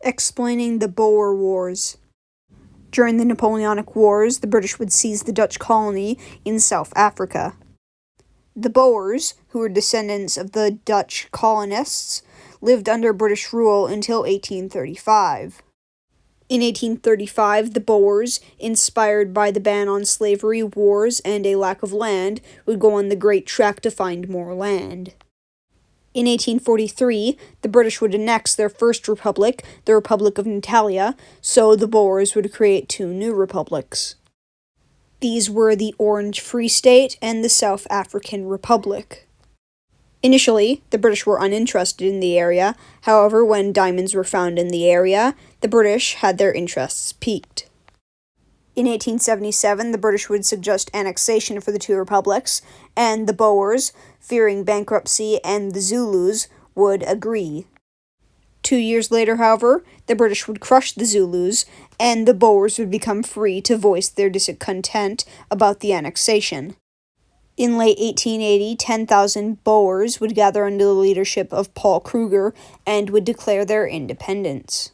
Explaining the Boer Wars. During the Napoleonic Wars, the British would seize the Dutch colony in South Africa. The Boers, who were descendants of the Dutch colonists, lived under British rule until 1835. In 1835, the Boers, inspired by the ban on slavery, wars, and a lack of land, would go on the Great Trek to find more land. In 1843, the British would annex their first republic, the Republic of Natalia, so the Boers would create two new republics. These were the Orange Free State and the South African Republic. Initially, the British were uninterested in the area. However, when diamonds were found in the area, the British had their interests piqued. In 1877, the British would suggest annexation for the two republics, and the Boers, fearing bankruptcy, and the Zulus would agree. 2 years later, however, the British would crush the Zulus, and the Boers would become free to voice their discontent about the annexation. In late 1880, 10,000 Boers would gather under the leadership of Paul Kruger and would declare their independence.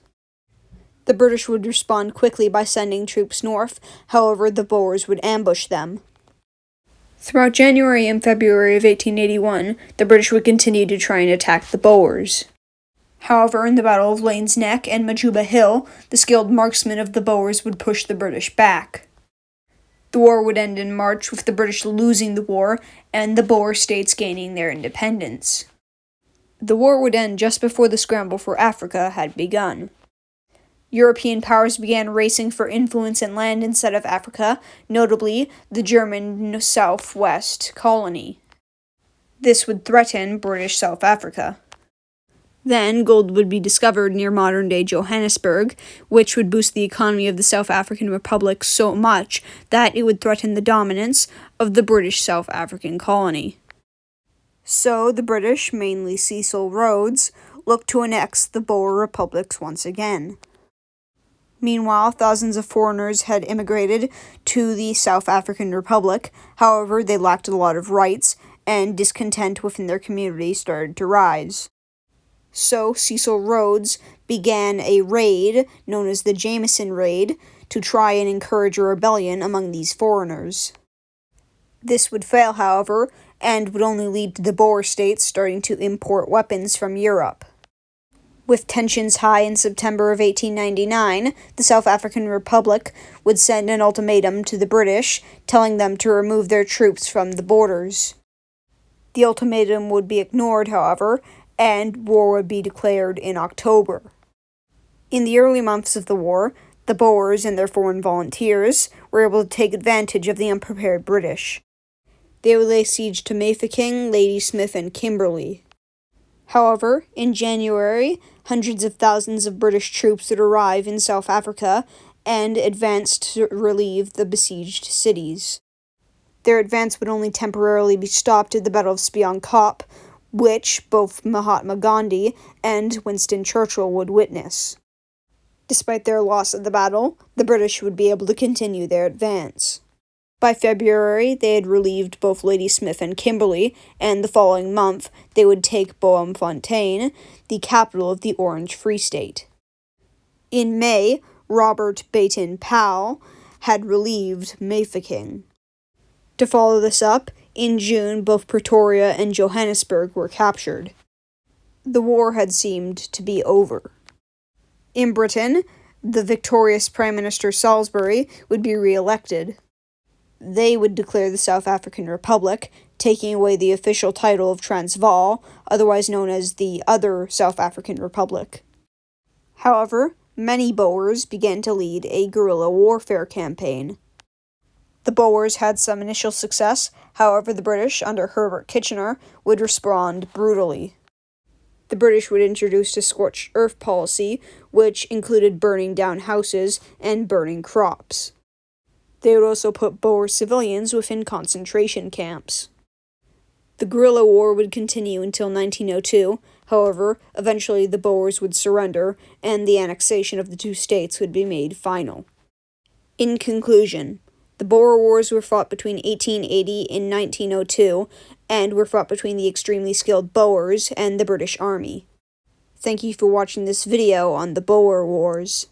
The British would respond quickly by sending troops north, however, the Boers would ambush them. Throughout January and February of 1881, the British would continue to try and attack the Boers. However, in the Battle of Lane's Neck and Majuba Hill, the skilled marksmen of the Boers would push the British back. The war would end in March, with the British losing the war and the Boer states gaining their independence. The war would end just before the scramble for Africa had begun. European powers began racing for influence and land instead of Africa, notably the German Southwest colony. This would threaten British South Africa. Then, gold would be discovered near modern-day Johannesburg, which would boost the economy of the South African Republic so much that it would threaten the dominance of the British South African colony. So, the British, mainly Cecil Rhodes, looked to annex the Boer republics once again. Meanwhile, thousands of foreigners had immigrated to the South African Republic. However, they lacked a lot of rights, and discontent within their community started to rise. So, Cecil Rhodes began a raid, known as the Jameson Raid, to try and encourage a rebellion among these foreigners. This would fail, however, and would only lead to the Boer states starting to import weapons from Europe. With tensions high in September of 1899, the South African Republic would send an ultimatum to the British, telling them to remove their troops from the borders. The ultimatum would be ignored, however, and war would be declared in October. In the early months of the war, the Boers and their foreign volunteers were able to take advantage of the unprepared British. They would lay siege to Mafeking, Ladysmith, and Kimberley. However, in January, hundreds of thousands of British troops would arrive in South Africa and advance to relieve the besieged cities. Their advance would only temporarily be stopped at the Battle of Spion Kop, which both Mahatma Gandhi and Winston Churchill would witness. Despite their loss at the battle, the British would be able to continue their advance. By February, they had relieved both Ladysmith and Kimberley, and the following month, they would take Bloemfontein, the capital of the Orange Free State. In May, Robert Baden-Powell had relieved Mafeking. To follow this up, in June, both Pretoria and Johannesburg were captured. The war had seemed to be over. In Britain, the victorious Prime Minister Salisbury would be re-elected. They would declare the South African Republic, taking away the official title of Transvaal, otherwise known as the other South African Republic. However, many Boers began to lead a guerrilla warfare campaign. The Boers had some initial success, however the British, under Herbert Kitchener, would respond brutally. The British would introduce a scorched earth policy, which included burning down houses and burning crops. They would also put Boer civilians within concentration camps. The guerrilla war would continue until 1902, however, eventually the Boers would surrender, and the annexation of the two states would be made final. In conclusion, the Boer Wars were fought between 1880 and 1902, and were fought between the extremely skilled Boers and the British Army. Thank you for watching this video on the Boer Wars.